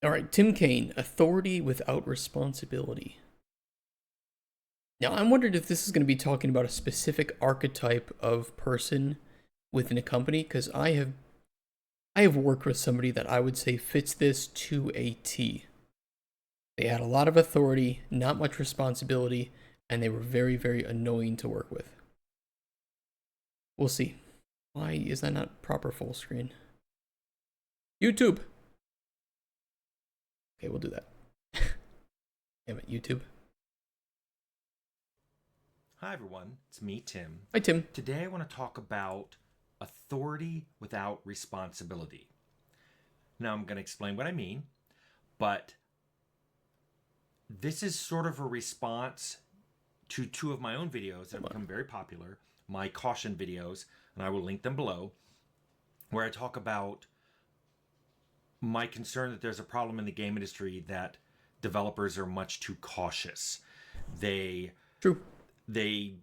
All right, Tim Cain, authority without responsibility. Now, I'm wondering if this is going to be talking about a specific archetype of person within a company, because I have worked with somebody that I would say fits this to a T. They had a lot of authority, not much responsibility, and they were very, very annoying to work with. We'll see. Why is that not proper full screen? YouTube. Okay, we'll do that. Damn it, YouTube. Hi everyone, it's me, Tim. Hi, Tim. Today I want to talk about authority without responsibility. Now I'm going to explain what I mean, but this is sort of a response to two of my own videos that have become very popular, my caution videos, and I will link them below, where I talk about my concern that there's a problem in the game industry that developers are much too cautious. They True. they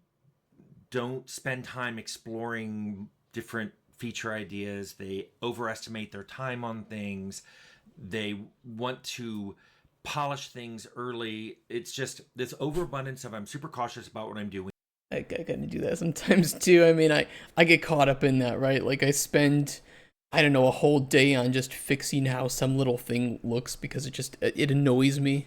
don't spend time exploring different feature ideas. They overestimate their time on things. They want to polish things early. It's just this overabundance of I'm super cautious about what I'm doing. I kind of do that sometimes too. I mean, I get caught up in that, right? Like I spend, I don't know, a whole day on just fixing how some little thing looks because it annoys me.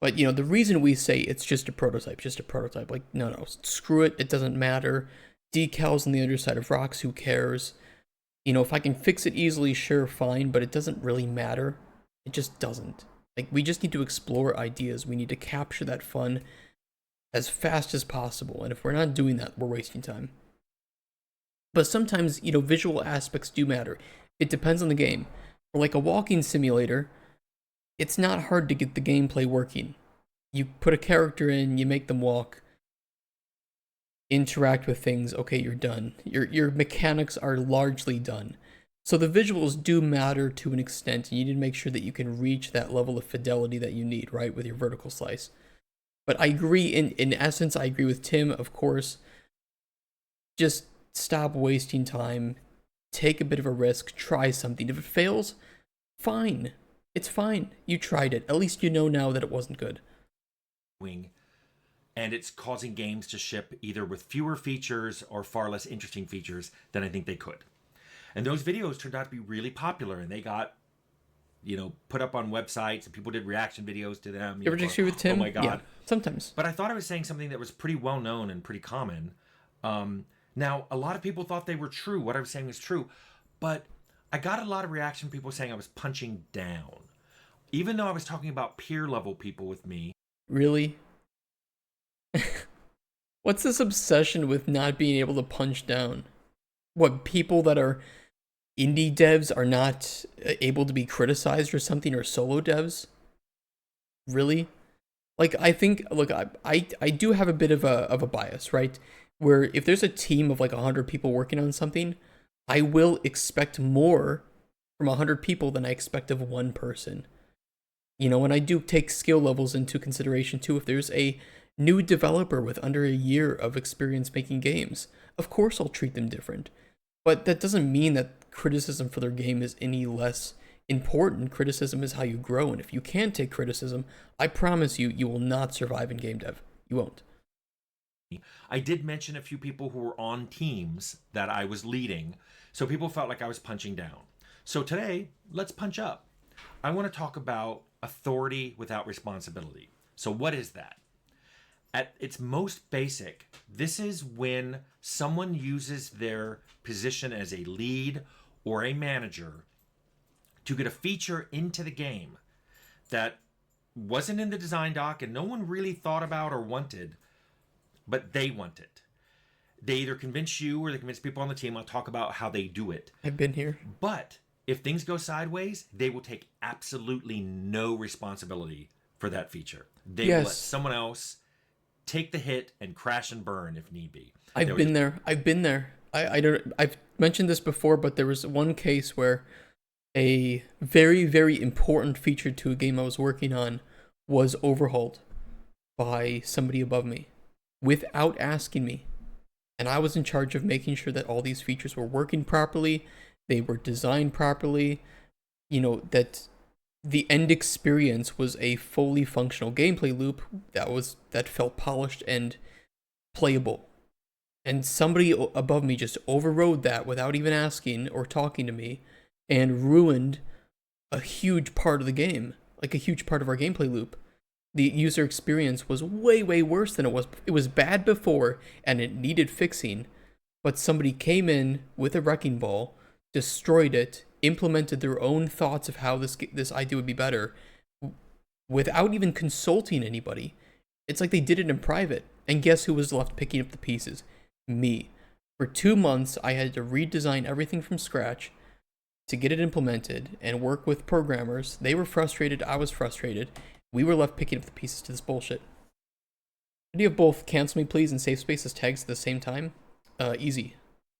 But the reason we say it's just a prototype, just a prototype, like no, screw it, it doesn't matter. Decals on the underside of rocks, who cares? If I can fix it easily, sure, fine, but it doesn't really matter. It just doesn't. Like we just need to explore ideas. We need to capture that fun as fast as possible. And if we're not doing that, we're wasting time. But sometimes, visual aspects do matter. It depends on the game. For like a walking simulator, it's not hard to get the gameplay working. You put a character in, you make them walk, interact with things, okay, you're done. Your mechanics are largely done. So the visuals do matter to an extent, and you need to make sure that you can reach that level of fidelity that you need, right, with your vertical slice. But I agree, in essence, I agree with Tim, of course. Just stop wasting time, take a bit of a risk, try something. If it fails, fine. It's fine. You tried it. At least you know now that it wasn't good. And it's causing games to ship either with fewer features or far less interesting features than I think they could. And those videos turned out to be really popular, and they got put up on websites, and people did reaction videos to them. You ever disagree with Tim? Oh my god! Yeah, sometimes. But I thought I was saying something that was pretty well known and pretty common. Now, a lot of people thought they were true. What I was saying was true, but I got a lot of reaction. People saying I was punching down, even though I was talking about peer level people with me. Really? What's this obsession with not being able to punch down? What, people that are indie devs are not able to be criticized or something, or solo devs? Really? Like, I think, look, I do have a bit of a bias, right? Where if there's a team of like 100 people working on something, I will expect more from 100 people than I expect of one person. And I do take skill levels into consideration too. If there's a new developer with under a year of experience making games, of course I'll treat them different. But that doesn't mean that criticism for their game is any less important. Criticism is how you grow, and if you can't take criticism, I promise you, you will not survive in game dev. You won't. I did mention a few people who were on teams that I was leading, so people felt like I was punching down. So today, let's punch up. I want to talk about authority without responsibility. So what is that? At its most basic, this is when someone uses their position as a lead or a manager to get a feature into the game that wasn't in the design doc and no one really thought about or wanted, but they want it. They either convince you or they convince people on the team. I'll talk about how they do it. I've been here. But if things go sideways, they will take absolutely no responsibility for that feature. They will let someone else take the hit and crash and burn if need be. I've been there. I don't. I've mentioned this before, but there was one case where a very, very important feature to a game I was working on was overhauled by somebody above me without asking me. And I was in charge of making sure that all these features were working properly, they were designed properly, that the end experience was a fully functional gameplay loop that felt polished and playable. And somebody above me just overrode that without even asking or talking to me and ruined a huge part of the game, like a huge part of our gameplay loop. The user experience was way, way worse than it was. It was bad before and it needed fixing, but somebody came in with a wrecking ball, destroyed it, implemented their own thoughts of how this idea would be better without even consulting anybody. It's like they did it in private. And guess who was left picking up the pieces? Me. For 2 months, I had to redesign everything from scratch to get it implemented and work with programmers. They were frustrated. I was frustrated. We were left picking up the pieces to this bullshit. How do you have both cancel me please and save space as tags at the same time? Easy.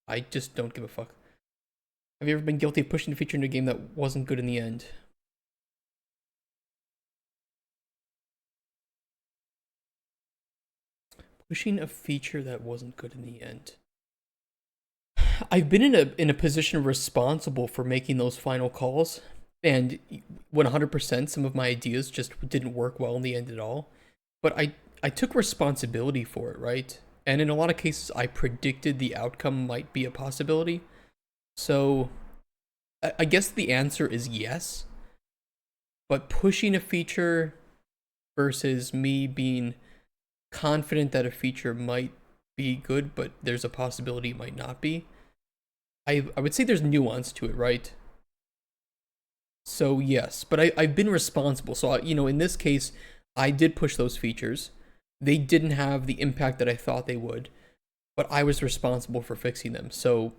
I just don't give a fuck. Have you ever been guilty of pushing a feature into a game that wasn't good in the end? Pushing a feature that wasn't good in the end. I've been in a position responsible for making those final calls, and 100% some of my ideas just didn't work well in the end at all. But I took responsibility for it, right? And in a lot of cases, I predicted the outcome might be a possibility. So I guess the answer is yes. But pushing a feature versus me being confident that a feature might be good, but there's a possibility it might not be. I would say there's nuance to it, right? So yes, but I've been responsible. So, in this case, I did push those features. They didn't have the impact that I thought they would, but I was responsible for fixing them. So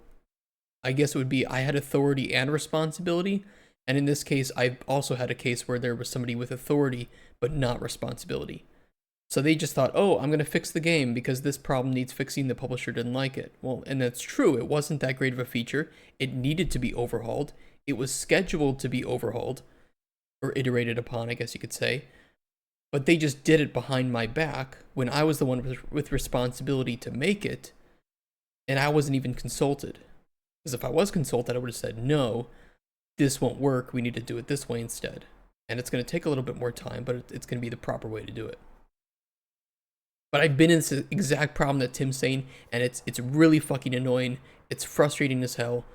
I guess it would be I had authority and responsibility. And in this case, I also had a case where there was somebody with authority, but not responsibility. So they just thought, oh, I'm going to fix the game because this problem needs fixing. The publisher didn't like it. Well, and that's true. It wasn't that great of a feature. It needed to be overhauled. It was scheduled to be overhauled or iterated upon, I guess you could say. But they just did it behind my back when I was the one with responsibility to make it. And I wasn't even consulted. Because if I was consulted, I would have said, no, this won't work. We need to do it this way instead. And it's going to take a little bit more time, but it's going to be the proper way to do it. But I've been in this exact problem that Tim's saying, and it's really fucking annoying. It's frustrating as hell.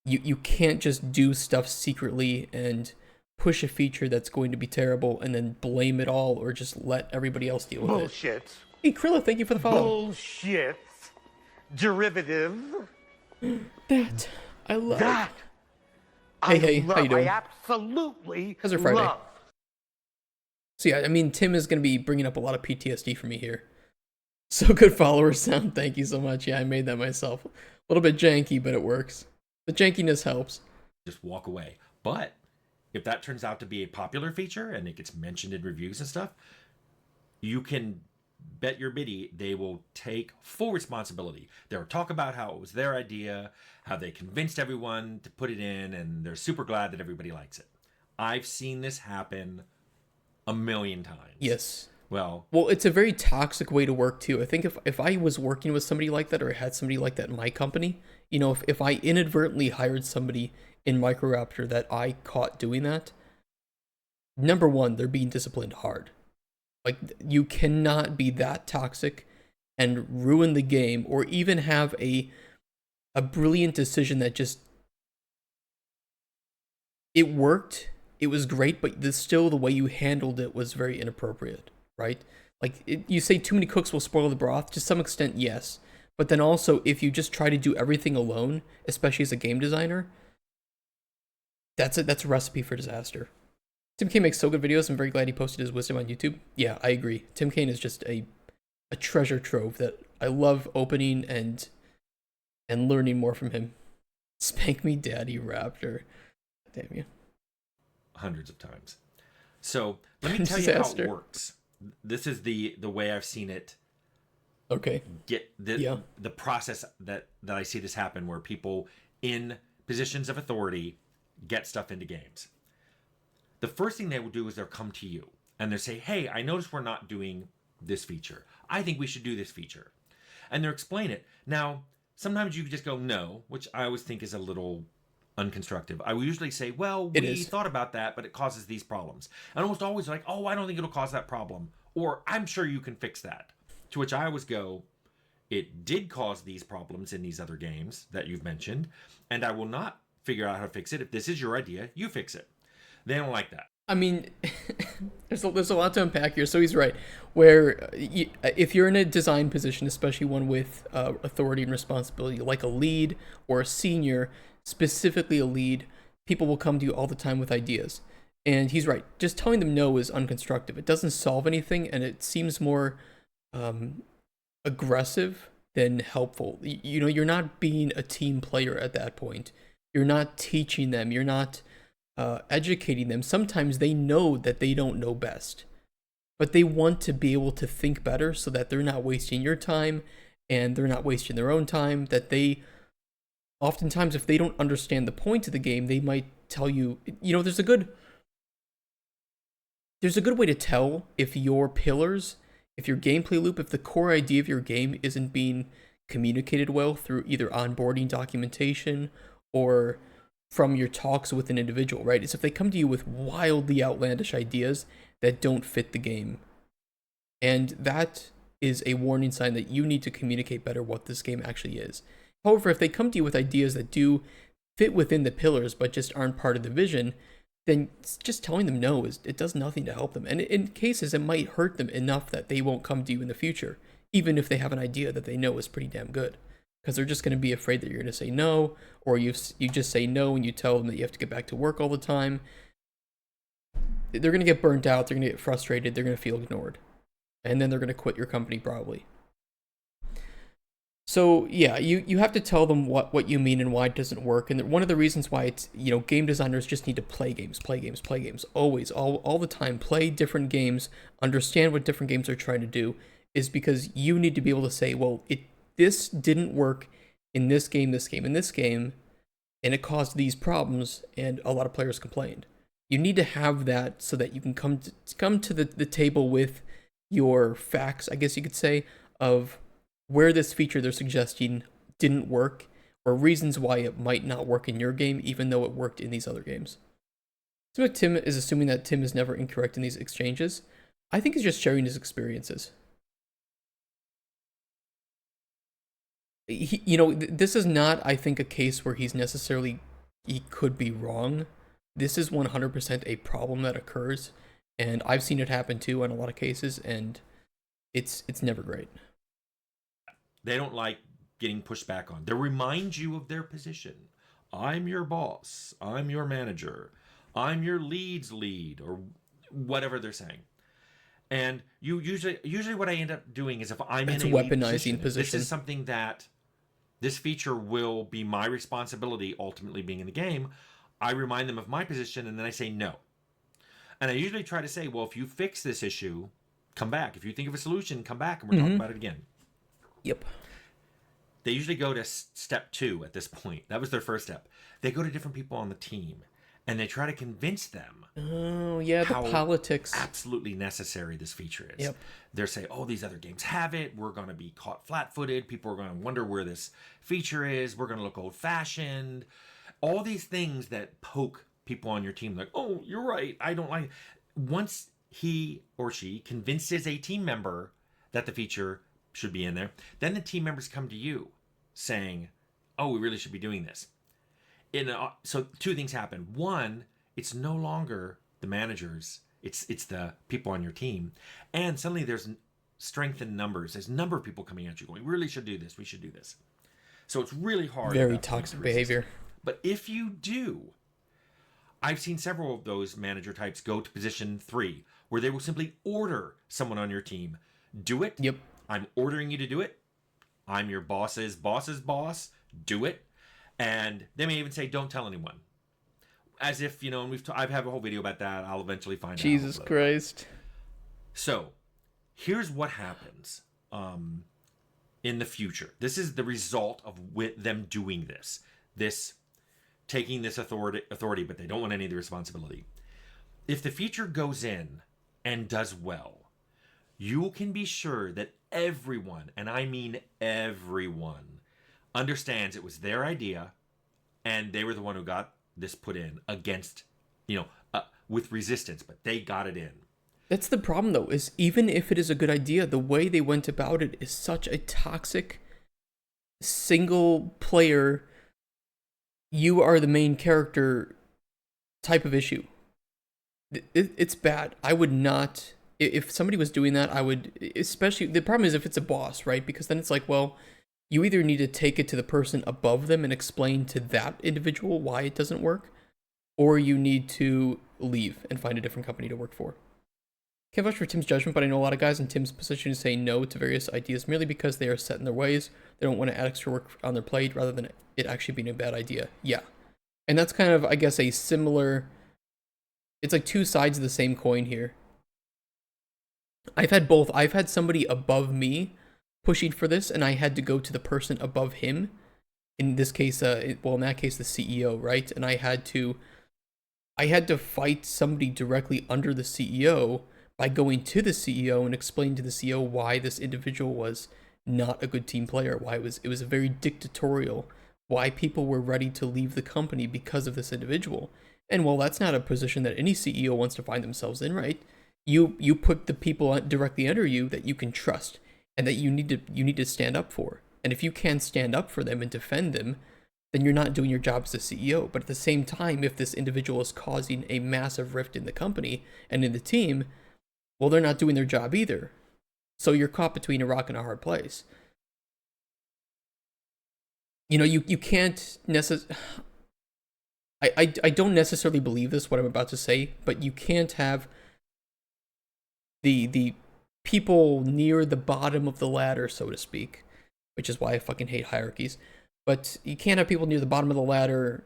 You can't just do stuff secretly and push a feature that's going to be terrible and then blame it all or just let everybody else deal with it. Bullshit. Hey, Krilla, thank you for the follow. Bullshit. Derivative. That I love. That. Hey, how you doing? I absolutely How's your Friday? love. So yeah, I mean, Tim is going to be bringing up a lot of PTSD for me here. So good follower sound. Thank you so much. Yeah, I made that myself. A little bit janky, but it works. The jankiness helps. Just walk away. But if that turns out to be a popular feature and it gets mentioned in reviews and stuff, you can bet your biddy they will take full responsibility. They'll talk about how it was their idea, how they convinced everyone to put it in, and they're super glad that everybody likes it. I've seen this happen a million times. Yes. Well, it's a very toxic way to work too. I think if I was working with somebody like that or had somebody like that in my company, if I inadvertently hired somebody in Microraptor that I caught doing that, number one, they're being disciplined hard. Like, you cannot be that toxic and ruin the game or even have a brilliant decision that just, it worked, it was great, but still the way you handled it was very inappropriate, right? Like, you say too many cooks will spoil the broth. To some extent, yes. But then also, if you just try to do everything alone, especially as a game designer, that's a recipe for disaster. Tim Kaine makes so good videos. I'm very glad he posted his wisdom on YouTube. Yeah, I agree. Tim Kaine is just a treasure trove that I love opening and learning more from him. Spank me, Daddy Raptor. Damn you. Hundreds of times. So let me tell you how it works. This is the way I've seen it. Okay. Get the process that I see this happen, where people in positions of authority get stuff into games. The first thing they will do is they'll come to you and they'll say, hey, I noticed we're not doing this feature. I think we should do this feature. And they'll explain it. Now, sometimes you just go no, which I always think is a little unconstructive. I will usually say, well, It we is. thought about that, but it causes these problems. And almost always like, oh, I don't think it'll cause that problem. Or I'm sure you can fix that. To which I always go, it did cause these problems in these other games that you've mentioned, and I will not figure out how to fix it. If this is your idea, you fix it. They don't like that. I mean, there's a lot to unpack here. So he's right. Where if you're in a design position, especially one with authority and responsibility, like a lead or a senior, specifically a lead, people will come to you all the time with ideas. And he's right. Just telling them no is unconstructive. It doesn't solve anything, and it seems more aggressive than helpful. You know, you're not being a team player at that point. You're not teaching them. You're not educating them. Sometimes they know that they don't know best, but they want to be able to think better so that they're not wasting your time and they're not wasting their own time. That they, oftentimes, if they don't understand the point of the game, they might tell you, you know, there's a good way to tell if your pillars, if your gameplay loop, if the core idea of your game isn't being communicated well through either onboarding documentation or from your talks with an individual, right? Is if they come to you with wildly outlandish ideas that don't fit the game. And that is a warning sign that you need to communicate better what this game actually is. However, if they come to you with ideas that do fit within the pillars but just aren't part of the vision, then just telling them no it does nothing to help them. And in cases, it might hurt them enough that they won't come to you in the future, even if they have an idea that they know is pretty damn good. Because they're just going to be afraid that you're going to say no, or you just say no and you tell them that you have to get back to work all the time. They're going to get burnt out, they're going to get frustrated, they're going to feel ignored. And then they're going to quit your company probably. So yeah, you have to tell them what you mean and why it doesn't work. And one of the reasons why it's, you know, game designers just need to play games, always, all the time, play different games, understand what different games are trying to do, is because you need to be able to say, well, this didn't work in this game, and it caused these problems, and a lot of players complained. You need to have that so that you can come to the table with your facts, I guess you could say, of where this feature they're suggesting didn't work, or reasons why it might not work in your game, even though it worked in these other games. So Tim is assuming that Tim is never incorrect in these exchanges. I think he's just sharing his experiences. This is not, I think, a case where he could be wrong. This is 100% a problem that occurs, and I've seen it happen too in a lot of cases, and it's never great. They don't like getting pushed back on. They remind you of their position. I'm your boss. I'm your manager. I'm your lead's lead, or whatever they're saying. And you usually what I end up doing is if I'm That's in a weaponizing position, position. this is something that this feature will be my responsibility ultimately being in the game. I remind them of my position and then I say no. And I usually try to say, well, if you fix this issue, come back. If you think of a solution, come back and we'll talk about it again. Yep. They usually go to step 2 at this point. That was their first step. They go to different people on the team and they try to convince them. Oh, yeah, the politics. Absolutely necessary this feature is. Yep. They're saying, oh, these other games have it. We're going to be caught flat-footed. People are going to wonder where this feature is. We're going to look old-fashioned. All these things that poke people on your team like, oh, you're right. I don't like it. Once he or she convinces a team member that the feature should be in there, then the team members come to you saying, oh, we really should be doing this. So 2 things happen. One, it's no longer the managers, it's the people on your team, and suddenly there's strength in numbers. There's a number of people coming at you going, we really should do this, we should do this. So it's really hard. Very toxic behavior. But if you do, I've seen several of those manager types go to position 3, where they will simply order someone on your team, do it. Yep. I'm ordering you to do it. I'm your boss's boss's boss. Do it. And they may even say, don't tell anyone. As if, and I've had a whole video about that. I'll eventually find out. Jesus Christ. So, here's what happens in the future. This is the result of them doing this. This taking this authority, but they don't want any of the responsibility. If the feature goes in and does well, you can be sure that everyone, and I mean everyone, understands it was their idea and they were the one who got this put in against, with resistance, but they got it in. That's the problem, though, is even if it is a good idea, the way they went about it is such a toxic, single player, you are the main character type of issue. It's bad. I would not, if somebody was doing that, I would, especially, the problem is if it's a boss, right? Because then it's like, well, you either need to take it to the person above them and explain to that individual why it doesn't work, or you need to leave and find a different company to work for. Can't vouch for Tim's judgment, but I know a lot of guys in Tim's position who say no to various ideas merely because they are set in their ways. They don't want to add extra work on their plate rather than it actually being a bad idea. Yeah. And that's kind of, I guess, a similar, it's like two sides of the same coin here. I've had both. I've had somebody above me pushing for this, and I had to go to the person above him. In this case, in that case, the CEO, right? And I had to fight somebody directly under the CEO by going to the CEO and explaining to the CEO why this individual was not a good team player, why it was very dictatorial, why people were ready to leave the company because of this individual. And while that's not a position that any CEO wants to find themselves in, right? You put the people directly under you that you can trust and that you need to stand up for. And if you can't stand up for them and defend them, then you're not doing your job as a CEO. But at the same time, if this individual is causing a massive rift in the company and in the team, well, they're not doing their job either. So you're caught between a rock and a hard place. You can't necessarily... I don't necessarily believe this, what I'm about to say, but you can't have the people near the bottom of the ladder, so to speak, which is why I fucking hate hierarchies. But you can't have people near the bottom of the ladder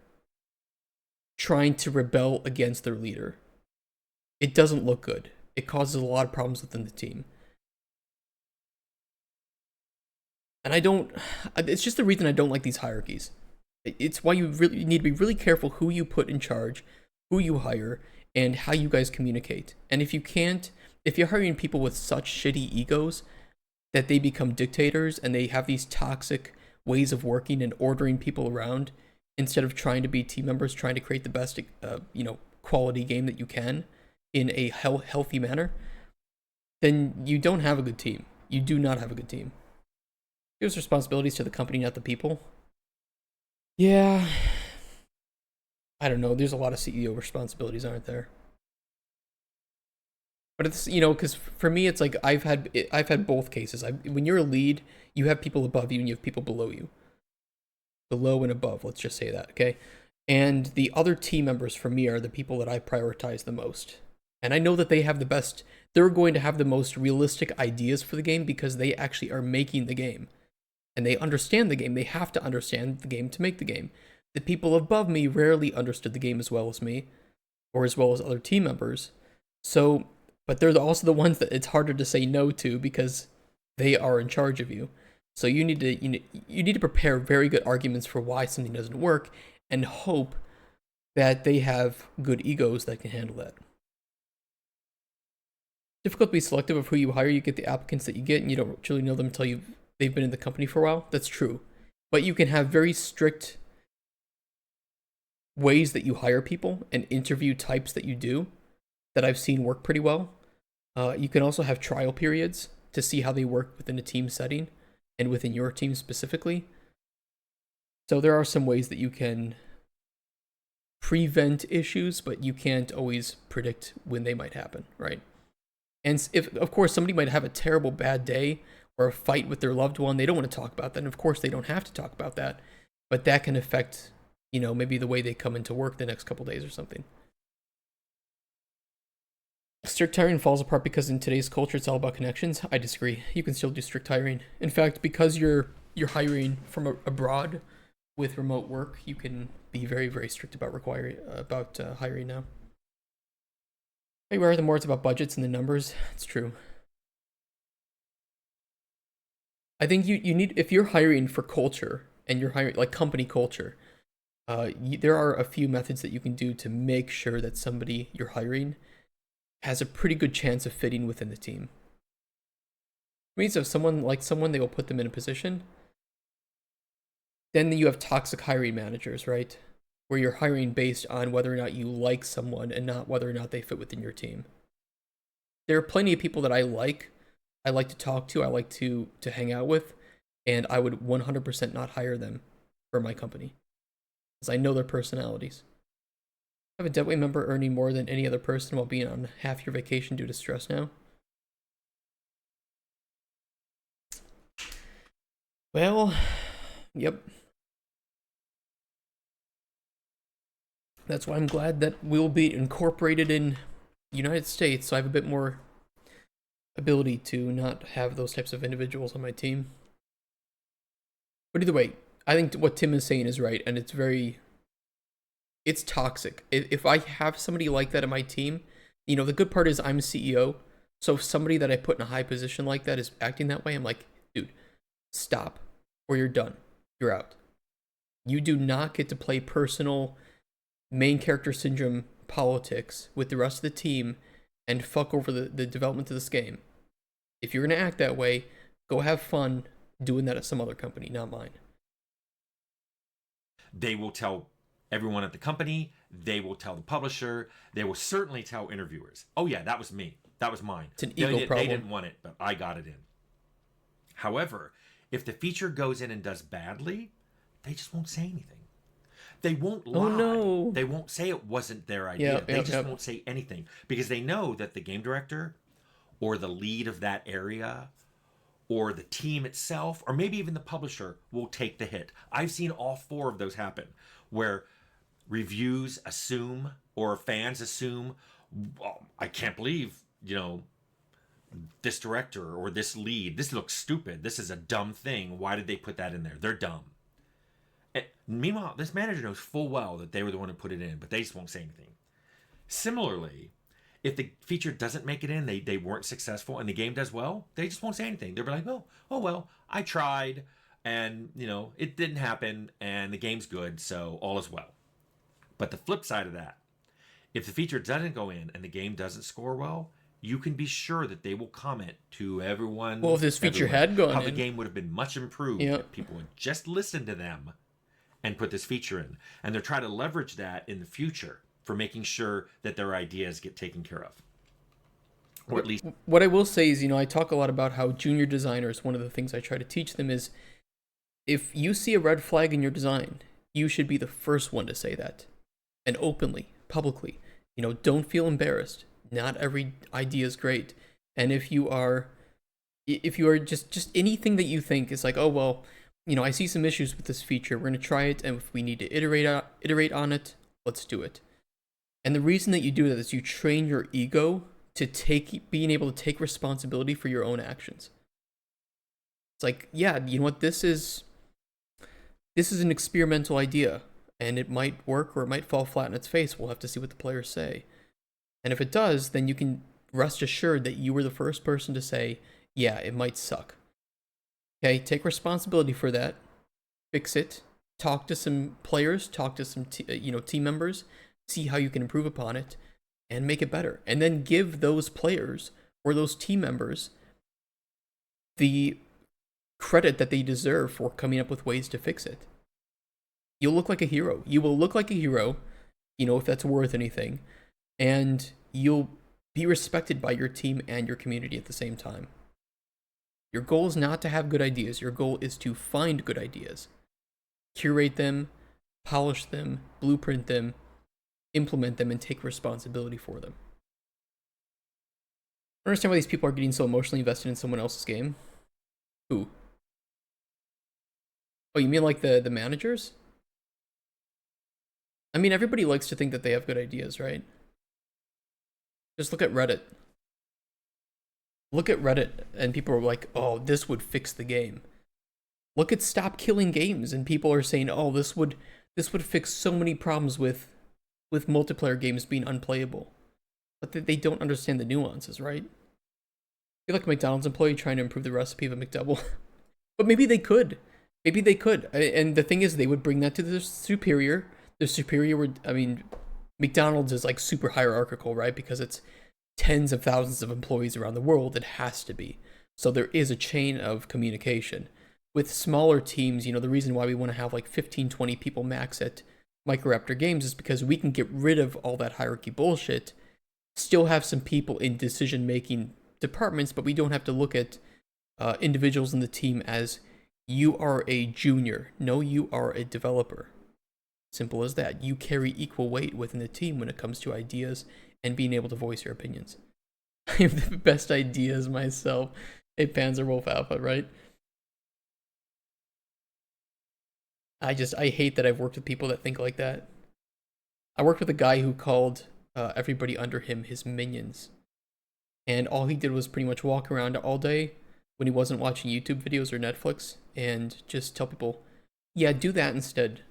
trying to rebel against their leader. It doesn't look good. It causes a lot of problems within the team. And it's just the reason I don't like these hierarchies. It's why you really need to be really careful who you put in charge, who you hire, and how you guys communicate. And if you're hiring people with such shitty egos that they become dictators and they have these toxic ways of working and ordering people around instead of trying to be team members, trying to create the best, quality game that you can in a healthy manner, then you don't have a good team. You do not have a good team. Gives responsibilities to the company, not the people. Yeah. I don't know. There's a lot of CEO responsibilities, aren't there? But it's, because for me, it's like I've had both cases. When you're a lead, you have people above you and you have people below you. Below and above, let's just say that, okay? And the other team members for me are the people that I prioritize the most. And I know that they're going to have the most realistic ideas for the game because they actually are making the game. And they understand the game. They have to understand the game to make the game. The people above me rarely understood the game as well as me, or as well as other team members. So, but they're also the ones that it's harder to say no to because they are in charge of you. So you need to prepare very good arguments for why something doesn't work and hope that they have good egos that can handle that. Difficult to be selective of who you hire. You get the applicants that you get and you don't truly know them until they've been in the company for a while. That's true. But you can have very strict ways that you hire people and interview types that you do that I've seen work pretty well. You can also have trial periods to see how they work within a team setting and within your team specifically. So there are some ways that you can prevent issues, but you can't always predict when they might happen, right? And if, of course, somebody might have a terrible bad day or a fight with their loved one, they don't want to talk about that. And of course, they don't have to talk about that, but that can affect, maybe the way they come into work the next couple days or something. Strict hiring falls apart because in today's culture, it's all about connections. I disagree. You can still do strict hiring. In fact, because you're hiring from abroad with remote work, you can be very, very strict about hiring now. Hey, where are the more it's about budgets and the numbers? It's true. I think you need, if you're hiring for culture and you're hiring like company culture, there are a few methods that you can do to make sure that somebody you're hiring has a pretty good chance of fitting within the team. It means if someone likes someone, they will put them in a position. Then you have toxic hiring managers, right? where you're hiring based on whether or not you like someone and not whether or not they fit within your team. There are plenty of people that I like to talk to, I like to hang out with, and I would 100% not hire them for my company because I know their personalities. I have a deadweight member earning more than any other person while being on half your vacation due to stress now. Well, yep. That's why I'm glad that we'll be incorporated in the United States, so I have a bit more ability to not have those types of individuals on my team. But either way, I think what Tim is saying is right, and it's toxic. If I have somebody like that on my team, the good part is I'm CEO, so if somebody that I put in a high position like that is acting that way, I'm like, dude, stop, or you're done. You're out. You do not get to play personal main character syndrome politics with the rest of the team and fuck over the development of this game. If you're going to act that way, go have fun doing that at some other company, not mine. They will tell everyone at the company. They will tell the publisher. They will certainly tell interviewers. Oh yeah, that was me. That was mine. It's an ego problem. They didn't want it, but I got it in. However, if the feature goes in and does badly, they just won't say anything. They won't lie. Oh no. They won't say it wasn't their idea. Yep, They just yep. won't say anything because they know that the game director or the lead of that area or the team itself or maybe even the publisher will take the hit. I've seen all four of those happen where reviews assume or fans assume, oh, I can't believe, this director or this lead, this looks stupid. This is a dumb thing. Why did they put that in there? They're dumb. And meanwhile, this manager knows full well that they were the one who put it in, but they just won't say anything. Similarly, if the feature doesn't make it in, they weren't successful, and the game does well, they just won't say anything. They'll be like, oh well, I tried, and it didn't happen, and the game's good, so all is well. But the flip side of that, if the feature doesn't go in and the game doesn't score well, you can be sure that they will comment to everyone. Well, if this feature had gone how in, the game would have been much improved if people would just listen to them and put this feature in. And they're trying to leverage that in the future for making sure that their ideas get taken care of. Or at least... What I will say is, I talk a lot about how junior designers, one of the things I try to teach them is, if you see a red flag in your design, you should be the first one to say that. And openly, publicly. Don't feel embarrassed. Not every idea is great. And if you are just anything that you think is like, oh, well, I see some issues with this feature. We're going to try it. And if we need to iterate on it, let's do it. And the reason that you do that is you train your ego to being able to take responsibility for your own actions. It's like, yeah, you know what? This is an experimental idea. And it might work or it might fall flat in its face. We'll have to see what the players say. And if it does, then you can rest assured that you were the first person to say, yeah, it might suck. Okay, take responsibility for that. Fix it. Talk to some players. Talk to some team members. See how you can improve upon it and make it better. And then give those players or those team members the credit that they deserve for coming up with ways to fix it. You'll look like a hero. You will look like a hero, if that's worth anything. And you'll be respected by your team and your community at the same time. Your goal is not to have good ideas. Your goal is to find good ideas. Curate them, polish them, blueprint them, implement them, and take responsibility for them. I don't understand why these people are getting so emotionally invested in someone else's game. Who? Oh, you mean like the managers? I mean, everybody likes to think that they have good ideas, right? Just look at Reddit. Look at Reddit, and people are like, oh, this would fix the game. Look at Stop Killing Games, and people are saying, oh, this would fix so many problems with multiplayer games being unplayable. But they don't understand the nuances, right? You're like a McDonald's employee trying to improve the recipe of a McDouble. But maybe they could. Maybe they could. And the thing is, they would bring that to the superior. The superior would, McDonald's is like super hierarchical, right? Because it's tens of thousands of employees around the world. It has to be. So there is a chain of communication. With smaller teams, the reason why we want to have like 15, 20 people max at Microraptor Games is because we can get rid of all that hierarchy bullshit, still have some people in decision-making departments, but we don't have to look at individuals in the team as you are a junior. No, you are a developer. Simple as that. You carry equal weight within the team when it comes to ideas and being able to voice your opinions. I have the best ideas myself. A Panzerwolf Alpha, right? I hate that I've worked with people that think like that. I worked with a guy who called everybody under him his minions. And all he did was pretty much walk around all day when he wasn't watching YouTube videos or Netflix and just tell people, yeah, do that instead.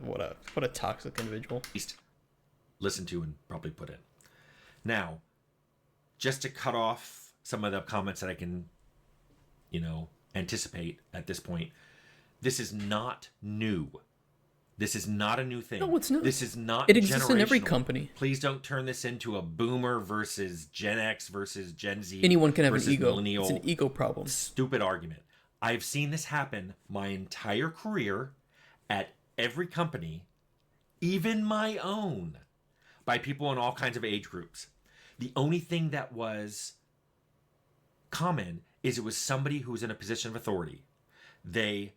What a toxic individual. At least listen to and probably put in. Now, just to cut off some of the comments that I can, anticipate at this point, this is not new. This is not a new thing. No, it's not. This is not It exists in every generational. company. Please don't turn this into a boomer versus Gen X versus Gen Z. Anyone can have an versus ego. Millennial It's an ego problem. stupid argument. I've seen this happen my entire career at every company, even my own, by people in all kinds of age groups. The only thing that was common is it was somebody who was in a position of authority. They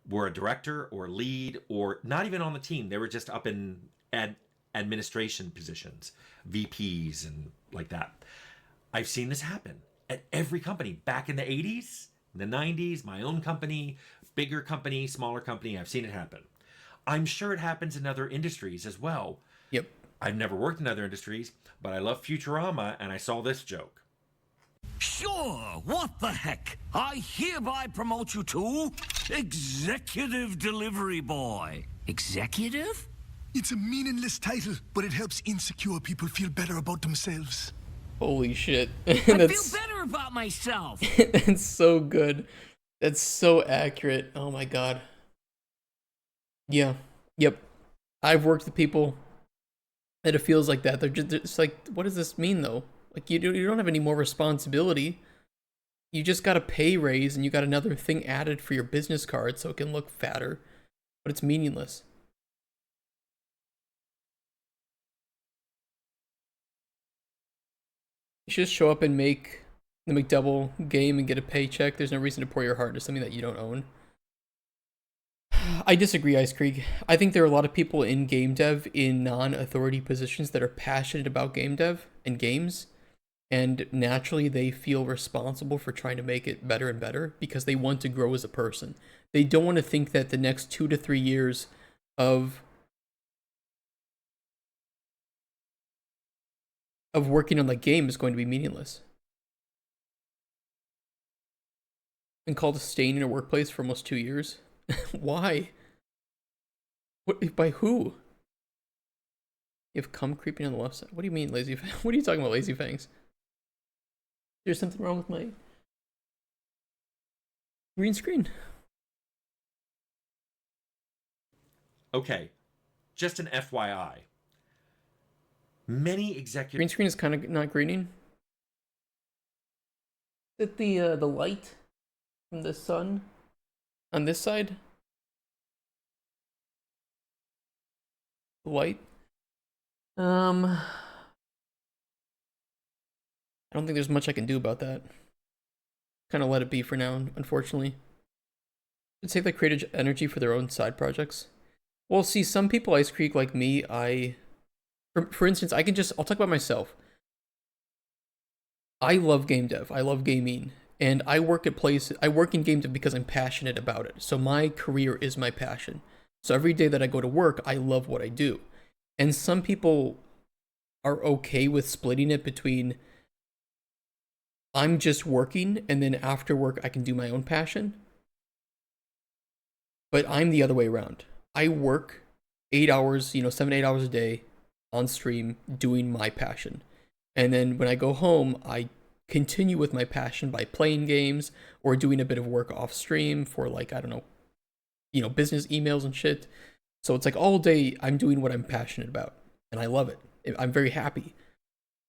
were a director or lead or not even on the team. They were just up in administration positions, VPs and like that. I've seen this happen at every company back in the 80s, the 90s, my own company, bigger company, smaller company. I've seen it happen. I'm sure it happens in other industries as well. Yep. I've never worked in other industries, but I love Futurama and I saw this joke. Sure, what the heck? I hereby promote you to Executive Delivery Boy. Executive? It's a meaningless title, but it helps insecure people feel better about themselves. Holy shit. I feel better about myself. That's so good. That's so accurate. Oh my god. Yeah. Yep. I've worked with people that it feels like that. They're just like, what does this mean though? Like you don't have any more responsibility. You just got a pay raise and you got another thing added for your business card so it can look fatter, but it's meaningless. You should just show up and make the McDouble game and get a paycheck. There's no reason to pour your heart into something that you don't own. I disagree, Ice Creek. I think there are a lot of people in game dev in non-authority positions that are passionate about game dev and games, and naturally they feel responsible for trying to make it better and better because they want to grow as a person. They don't want to think that the next 2 to 3 years of working on the game is going to be meaningless. And called to staying in a workplace for almost 2 years. Why? What, by who? You have cum creeping on the left side. What do you mean, lazy fangs? What are you talking about, lazy fangs? There's something wrong with my green screen. Okay, just an FYI. Many executives... Green screen is kind of not greening. Is it the light from the sun on this side? The light? I don't think there's much I can do about that. Kind of let it be for now, unfortunately. Should save that creative energy for their own side projects. Well, see, some people, Ice Creek, like me, for instance, I'll talk about myself. I love game dev. I love gaming. And I work in game dev because I'm passionate about it. So my career is my passion. So every day that I go to work, I love what I do. And some people are okay with splitting it between I'm just working and then after work I can do my own passion. But I'm the other way around. I work 8 hours, 7 to 8 hours a day on stream doing my passion. And then when I go home, I continue with my passion by playing games or doing a bit of work off stream for business emails and shit. So it's like all day I'm doing what I'm passionate about and I love it. I'm very happy.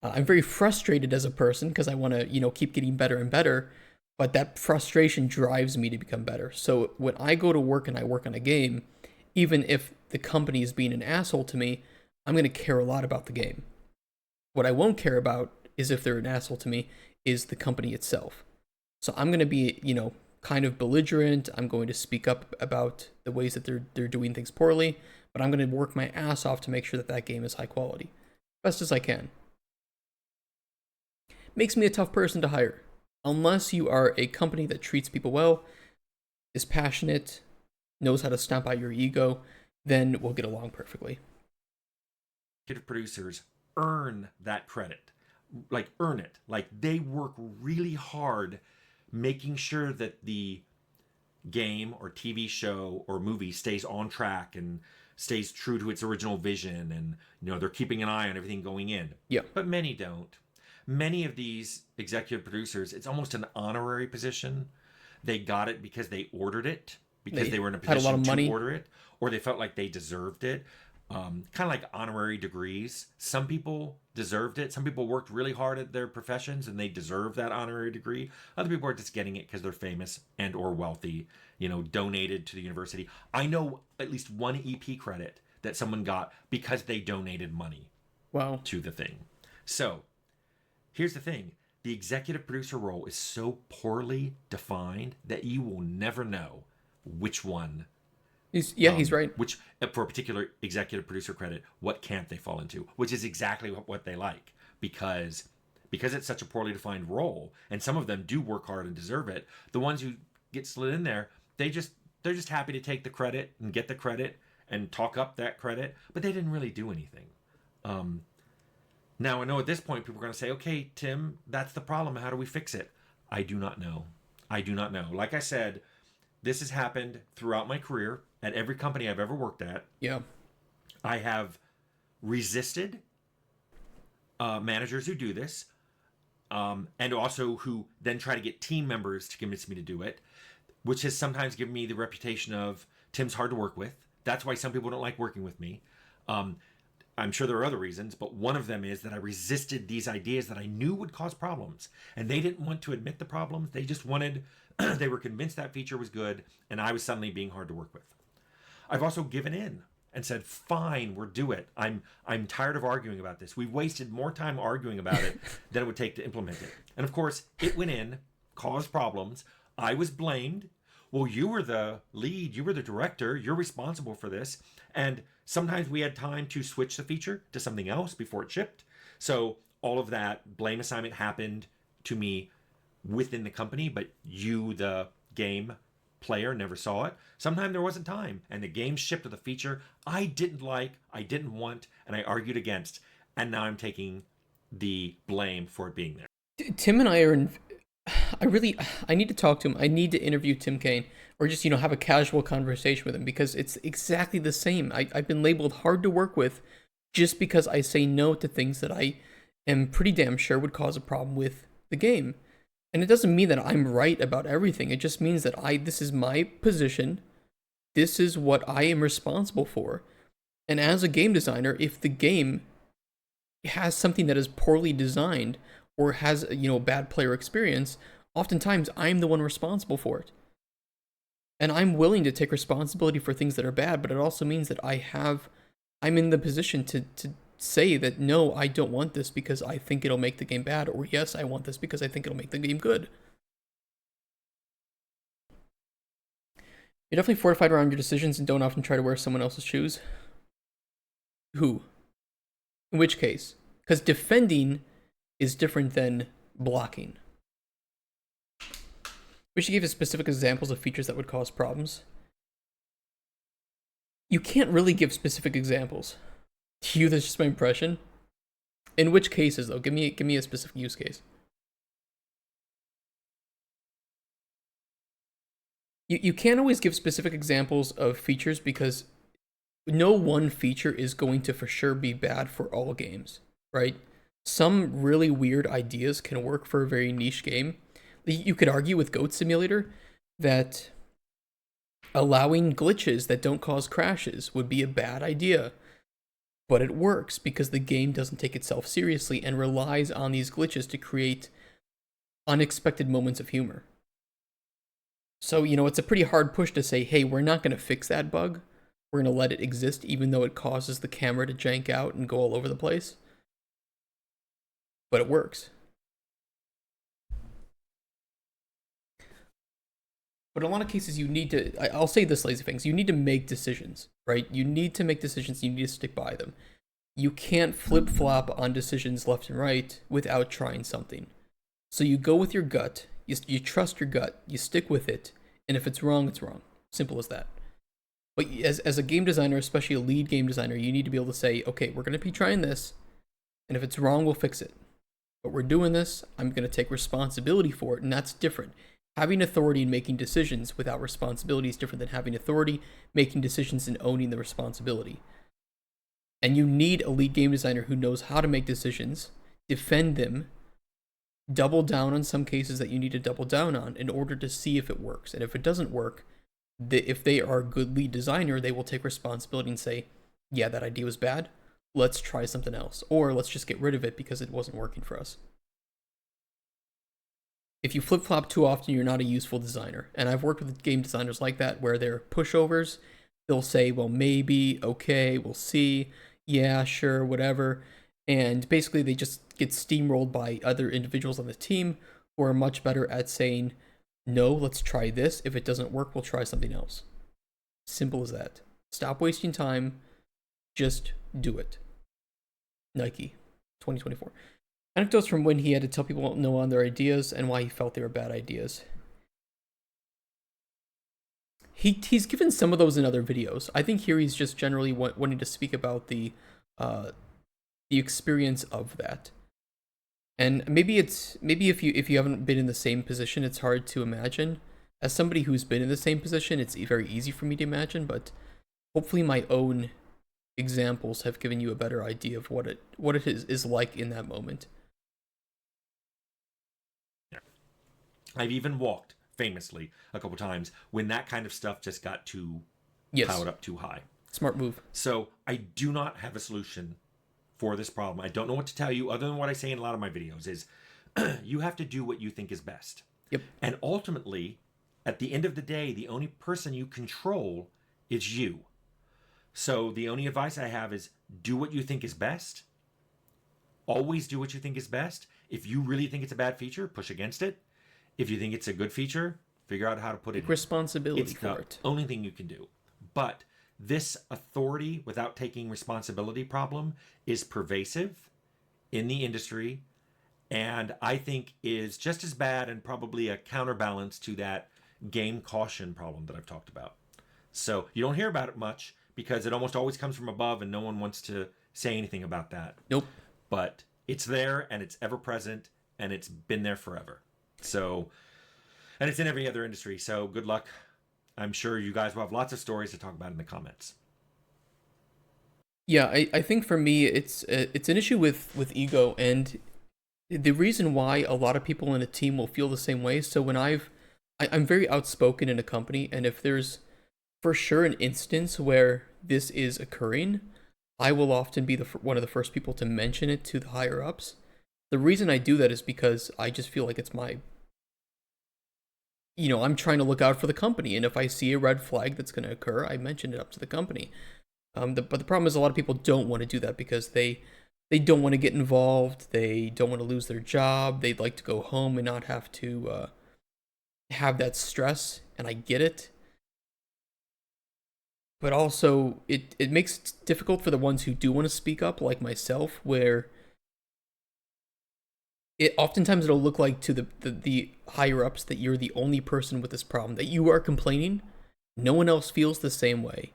I'm very frustrated as a person because I want to, keep getting better and better. but that frustration drives me to become better. So when I go to work and I work on a game, even if the company is being an asshole to me, I'm going to care a lot about the game. What I won't care about is if they're an asshole to me, is the company itself. So I'm going to be, kind of belligerent. I'm going to speak up about the ways that they're doing things poorly, but I'm going to work my ass off to make sure that that game is high quality, best as I can. Makes me a tough person to hire. Unless you are a company that treats people well, is passionate, knows how to stomp out your ego, then we'll get along perfectly. Producers earn that credit. Like, earn it. Like, they work really hard making sure that the game or TV show or movie stays on track and stays true to its original vision, and they're keeping an eye on everything going in. Yeah. But many don't. Many of these executive producers, it's almost an honorary position. They got it because they ordered it, because they were in a position had a lot of money to order it, or they felt like they deserved it. Kind of like honorary degrees. Some people deserved it. Some people worked really hard at their professions and they deserve that honorary degree. Other people are just getting it because they're famous and or wealthy, donated to the university. I know at least one EP credit that someone got because they donated money to the thing. So here's the thing. The executive producer role is so poorly defined that you will never know which one. He's right. Which, for a particular executive producer credit, what camp they fall into, which is exactly what they like, because it's such a poorly defined role, and some of them do work hard and deserve it. The ones who get slid in there, they're just happy to take the credit and get the credit and talk up that credit, but they didn't really do anything. Now I know at this point people are going to say, "Okay, Tim, that's the problem. How do we fix it?" I do not know. Like I said, this has happened throughout my career at every company I've ever worked at. Yeah. I have resisted managers who do this, and also who then try to get team members to convince me to do it, which has sometimes given me the reputation of Tim's hard to work with. That's why some people don't like working with me. I'm sure there are other reasons, but one of them is that I resisted these ideas that I knew would cause problems. And they didn't want to admit the problems. They just wanted, they were convinced that feature was good, and I was suddenly being hard to work with. I've also given in and said, fine, we'll do it. I'm tired of arguing about this. We've wasted more time arguing about it than it would take to implement it. And of course, it went in, caused problems. I was blamed. Well, you were the lead, you were the director, you're responsible for this. And sometimes we had time to switch the feature to something else before it shipped. So all of that blame assignment happened to me within the company, but you, the game player, never saw it. Sometimes there wasn't time, and the game shipped with a feature I didn't like, I didn't want, and I argued against. And now I'm taking the blame for it being there. Tim and I are in... I need to talk to him. I need to interview Tim Cain, or just, have a casual conversation with him, because it's exactly the same. I've been labeled hard to work with just because I say no to things that I am pretty damn sure would cause a problem with the game. And it doesn't mean that I'm right about everything. It just means that this is my position. This is what I am responsible for. And as a game designer, if the game has something that is poorly designed, or has, a bad player experience, oftentimes I'm the one responsible for it. And I'm willing to take responsibility for things that are bad, but it also means that I'm in the position to say that, no, I don't want this because I think it'll make the game bad, or yes, I want this because I think it'll make the game good. You're definitely fortified around your decisions and don't often try to wear someone else's shoes. Who? In which case? Because defending is different than blocking. We should give you specific examples of features that would cause problems. You can't really give specific examples. To you, that's just my impression. In which cases, though? Give me a specific use case. You can't always give specific examples of features because no one feature is going to for sure be bad for all games, right? Some really weird ideas can work for a very niche game. You could argue with Goat Simulator that allowing glitches that don't cause crashes would be a bad idea. But it works because the game doesn't take itself seriously and relies on these glitches to create unexpected moments of humor. So, it's a pretty hard push to say, hey, we're not going to fix that bug. We're going to let it exist, even though it causes the camera to jank out and go all over the place. But it works. But in a lot of cases, you need to, I'll say this, lazy things, you need to make decisions, right? You need to make decisions, you need to stick by them. You can't flip-flop on decisions left and right without trying something. So you go with your gut, you trust your gut, you stick with it, and if it's wrong, it's wrong. Simple as that. But as a game designer, especially a lead game designer, you need to be able to say, okay, we're going to be trying this, and if it's wrong, we'll fix it. But we're doing this, I'm going to take responsibility for it, and that's different. Having authority and making decisions without responsibility is different than having authority, making decisions, and owning the responsibility. And you need a lead game designer who knows how to make decisions, defend them, double down on some cases that you need to double down on in order to see if it works. And if it doesn't work, if they are a good lead designer, they will take responsibility and say, yeah, that idea was bad. Let's try something else. Or let's just get rid of it because it wasn't working for us. If you flip-flop too often, you're not a useful designer. And I've worked with game designers like that where they're pushovers. They'll say, well, maybe, okay, we'll see, yeah, sure, whatever. And basically they just get steamrolled by other individuals on the team who are much better at saying, no, let's try this. If it doesn't work, we'll try something else. Simple as that. Stop wasting time. Just do it. Nike, 2024. Anecdotes from when he had to tell people no on their ideas and why he felt they were bad ideas. He's given some of those in other videos. I think here he's just generally wanting to speak about the experience of that. And maybe if you haven't been in the same position, it's hard to imagine. As somebody who's been in the same position, it's very easy for me to imagine, but hopefully my own examples have given you a better idea of what it is like in that moment. I've even walked, famously, a couple times when that kind of stuff just got too piled up too high. Smart move. So I do not have a solution for this problem. I don't know what to tell you other than what I say in a lot of my videos is you have to do what you think is best. Yep. And ultimately, at the end of the day, the only person you control is you. So the only advice I have is do what you think is best. Always do what you think is best. If you really think it's a bad feature, push against it. If you think it's a good feature, figure out how to put it in. Responsibility for it. It's the only thing you can do. But this authority without taking responsibility problem is pervasive in the industry, and I think is just as bad and probably a counterbalance to that game caution problem that I've talked about. So you don't hear about it much because it almost always comes from above and no one wants to say anything about that. Nope. But it's there and it's ever present and it's been there forever. So, and it's in every other industry. So good luck. I'm sure you guys will have lots of stories to talk about in the comments. Yeah, I think for me, it's an issue with ego, and the reason why a lot of people in a team will feel the same way. So when I'm very outspoken in a company, and if there's for sure an instance where this is occurring, I will often be one of the first people to mention it to the higher ups. The reason I do that is because I just feel like it's my, I'm trying to look out for the company, and if I see a red flag that's going to occur, I mention it up to the company. But the problem is a lot of people don't want to do that because they don't want to get involved. They don't want to lose their job. They'd like to go home and not have to have that stress, and I get it. But also, it makes it difficult for the ones who do want to speak up, like myself, where oftentimes it'll look like to the higher ups that you're the only person with this problem, that you are complaining. No one else feels the same way.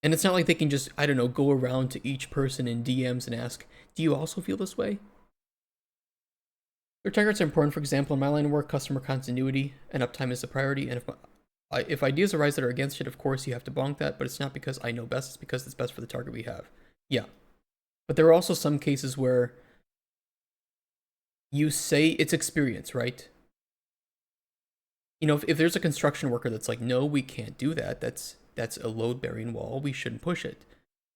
And it's not like they can just, go around to each person in DMs and ask, do you also feel this way? Their targets are important. For example, in my line of work, customer continuity and uptime is a priority. And if ideas arise that are against it, of course, you have to bonk that. But it's not because I know best. It's because it's best for the target we have. Yeah. But there are also some cases where you say it's experience, right? If there's a construction worker that's like, no, we can't do that. That's a load-bearing wall. We shouldn't push it,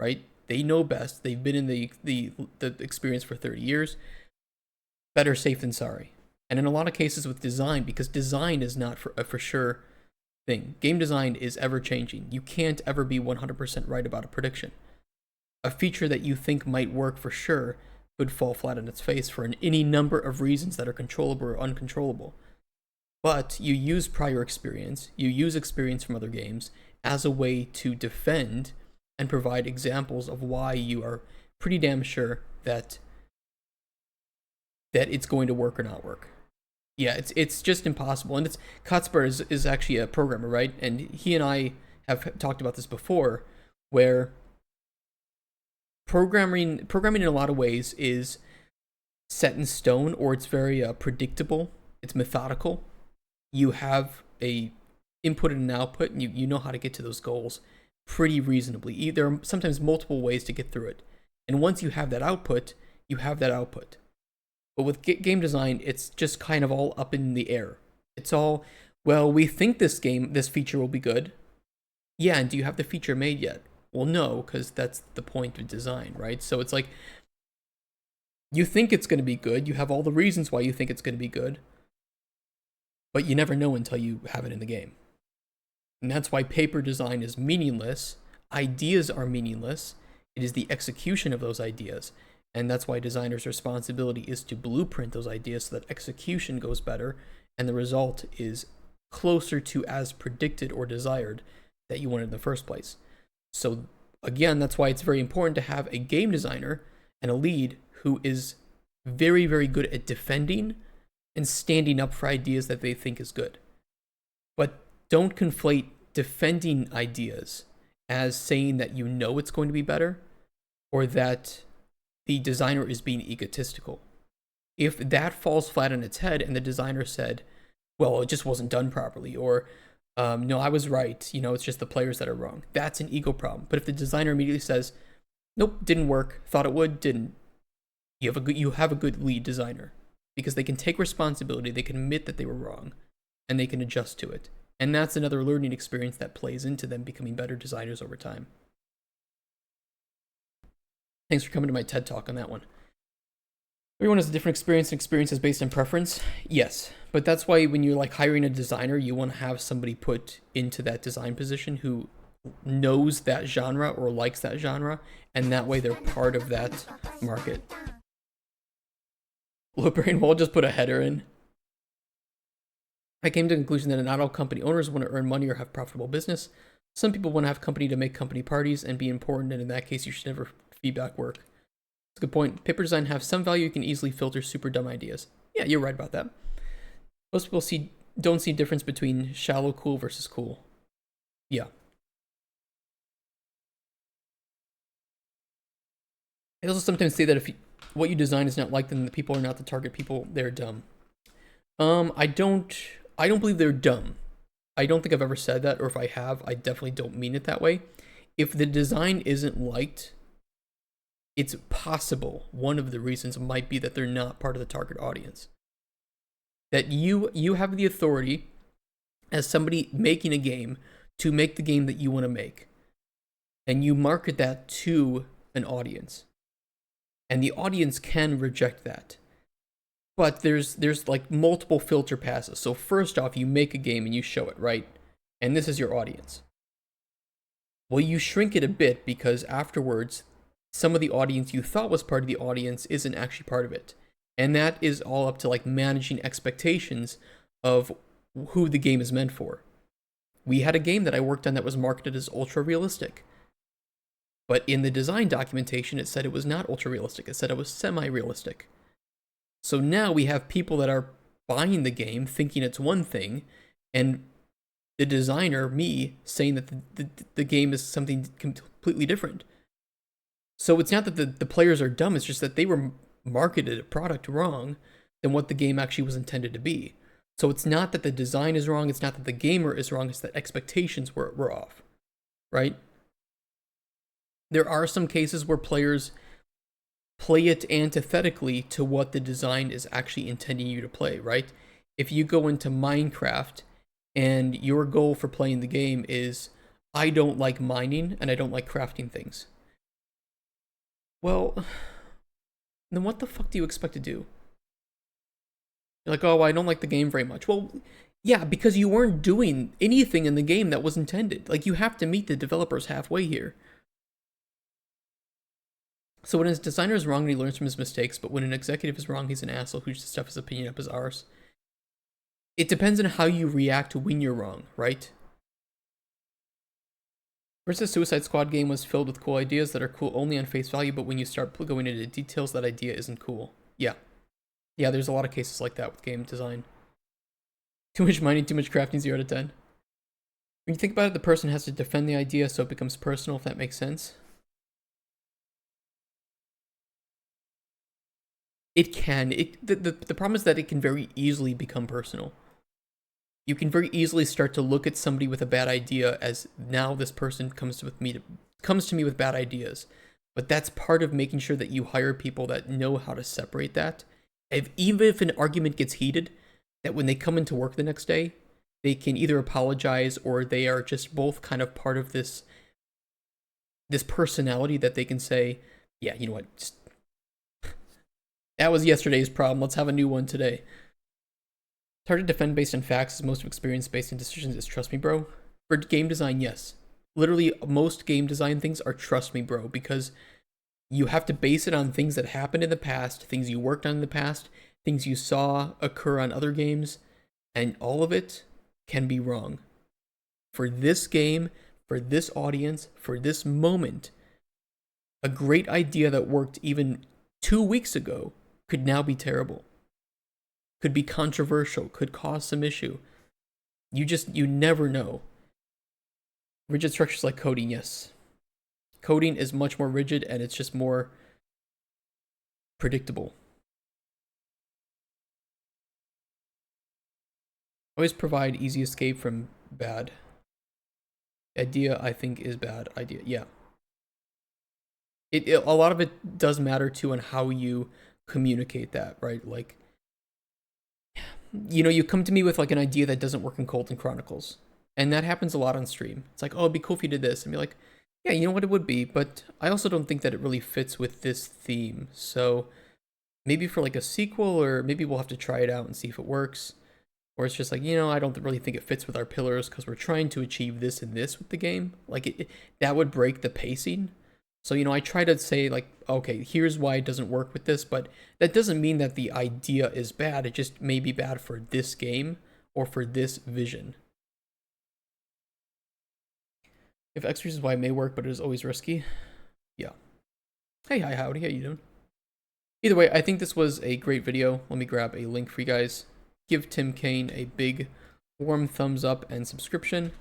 right? They know best. They've been in the experience for 30 years. Better safe than sorry. And in a lot of cases with design, because design is not a for sure thing. Game design is ever changing. You can't ever be 100% right about a prediction. A feature that you think might work for sure could fall flat on its face for any number of reasons that are controllable or uncontrollable. But you use prior experience, you use experience from other games as a way to defend and provide examples of why you are pretty damn sure that it's going to work or not work. Yeah, it's just impossible. And it's Kotspur is actually a programmer, right? And he and I have talked about this before, where programming in a lot of ways is set in stone, or it's very predictable. It's methodical. You have a input and an output, and you know how to get to those goals pretty reasonably. There are sometimes multiple ways to get through it. And once you have that output, you have that output. But with game design, it's just kind of all up in the air. It's all, well, we think this feature will be good. Yeah, and do you have the feature made yet? Well, no, because that's the point of design, right? So it's like, you think it's going to be good. You have all the reasons why you think it's going to be good. But you never know until you have it in the game. And that's why paper design is meaningless. Ideas are meaninless. It is the execution of those ideas. And that's why designers' responsibility is to blueprint those ideas so that execution goes better and the result is closer to as predicted or desired that you wanted in the first place. So again, that's why it's very important to have a game designer and a lead who is very, very good at defending and standing up for ideas that they think is good. But don't conflate defending ideas as saying that you know it's going to be better, or that the designer is being egotistical. If that falls flat on its head and the designer said, well, it just wasn't done properly, or no, I was right, it's just the players that are wrong, that's an ego problem. But if the designer immediately says, nope, didn't work, thought it would, didn't, you have a good lead designer, because they can take responsibility, they can admit that they were wrong, and they can adjust to it. And that's another learning experience that plays into them becoming better designers over time. Thanks for coming to my TED Talk on that one. Everyone has a different experience, and experience is based on preference. Yes, but that's why when you're like hiring a designer, you want to have somebody put into that design position who knows that genre or likes that genre, and that way they're part of that market. Blueberry Wall just put a header in. I came to the conclusion that not all company owners want to earn money or have profitable business. Some people want to have company to make company parties and be important, and in that case, you should never feedback work. That's a good point. Paper design have some value. You can easily filter super dumb ideas. Yeah, you're right about that. Most people don't see difference between shallow cool versus cool. Yeah. I also sometimes say that if what you design is not liked, then the people are not the target people. They're dumb. I don't believe they're dumb. I don't think I've ever said that, or if I have, I definitely don't mean it that way. If the design isn't liked, it's possible one of the reasons might be that they're not part of the target audience. That you have the authority as somebody making a game to make the game that you want to make. And you market that to an audience. And the audience can reject that. But there's like multiple filter passes. So first off, you make a game and you show it, right? And this is your audience. Well, you shrink it a bit because afterwards, some of the audience you thought was part of the audience isn't actually part of it. And that is all up to like managing expectations of who the game is meant for. We had a game that I worked on that was marketed as ultra realistic. But in the design documentation, it said it was not ultra realistic. It said it was semi-realistic. So now we have people that are buying the game thinking it's one thing, and the designer, me, saying that the game is something completely different. So it's not that the players are dumb, it's just that they were marketed a product wrong than what the game actually was intended to be. So it's not that the design is wrong, it's not that the gamer is wrong, it's that expectations were off, right? There are some cases where players play it antithetically to what the design is actually intending you to play, right? If you go into Minecraft and your goal for playing the game is, I don't like mining and I don't like crafting things. Well, then what the fuck do you expect to do? You're like, oh, I don't like the game very much. Well, yeah, because you weren't doing anything in the game that was intended. Like, you have to meet the developers halfway here. So when his designer is wrong, he learns from his mistakes, but when an executive is wrong, he's an asshole who just stuffs his opinion up his arse. It depends on how you react when you're wrong, right? First, the Suicide Squad game was filled with cool ideas that are cool only on face value, but when you start going into details, that idea isn't cool. Yeah. Yeah, there's a lot of cases like that with game design. Too much mining, too much crafting, 0 to 10. When you think about it, the person has to defend the idea so it becomes personal, if that makes sense. It can. The problem is that it can very easily become personal. You can very easily start to look at somebody with a bad idea as now this person comes to me with bad ideas. But that's part of making sure that you hire people that know how to separate that. Even if an argument gets heated, that when they come into work the next day, they can either apologize or they are just both kind of part of this personality that they can say, yeah, you know what, just, that was yesterday's problem, let's have a new one today. It's hard to defend based on facts, as most of experience based on decisions is trust me, bro. For game design, yes. Literally, most game design things are trust me, bro, because you have to base it on things that happened in the past, things you worked on in the past, things you saw occur on other games, and all of it can be wrong. For this game, for this audience, for this moment, a great idea that worked even 2 weeks ago could now be terrible. Could be controversial, could cause some issue. You never know. Rigid structures like coding, yes. Coding is much more rigid and it's just more predictable. Always provide easy escape from bad. Idea, I think, is bad idea. Yeah. A lot of it does matter too on how you communicate that, right? Like, you know, you come to me with like an idea that doesn't work in Colton Chronicles. And that happens a lot on stream. It's like, oh, it'd be cool if you did this. And be like, yeah, you know what, it would be. But I also don't think that it really fits with this theme. So maybe for like a sequel, or maybe we'll have to try it out and see if it works. Or it's just like, you know, I don't really think it fits with our pillars because we're trying to achieve this and this with the game. Like, that would break the pacing. So, you know, I try to say, like, okay, here's why it doesn't work with this, but that doesn't mean that the idea is bad. It just may be bad for this game or for this vision. If X reasons why it may work, but it is always risky. Yeah. Hey, hi, howdy, how you doing? Either way, I think this was a great video. Let me grab a link for you guys. Give Tim Cain a big warm thumbs up and subscription.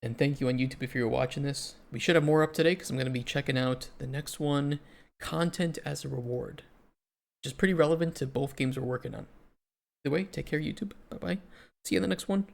And thank you on YouTube if you're watching this. We should have more up today because I'm going to be checking out the next one, Content as a Reward, which is pretty relevant to both games we're working on. Either way, take care, YouTube. Bye-bye. See you in the next one.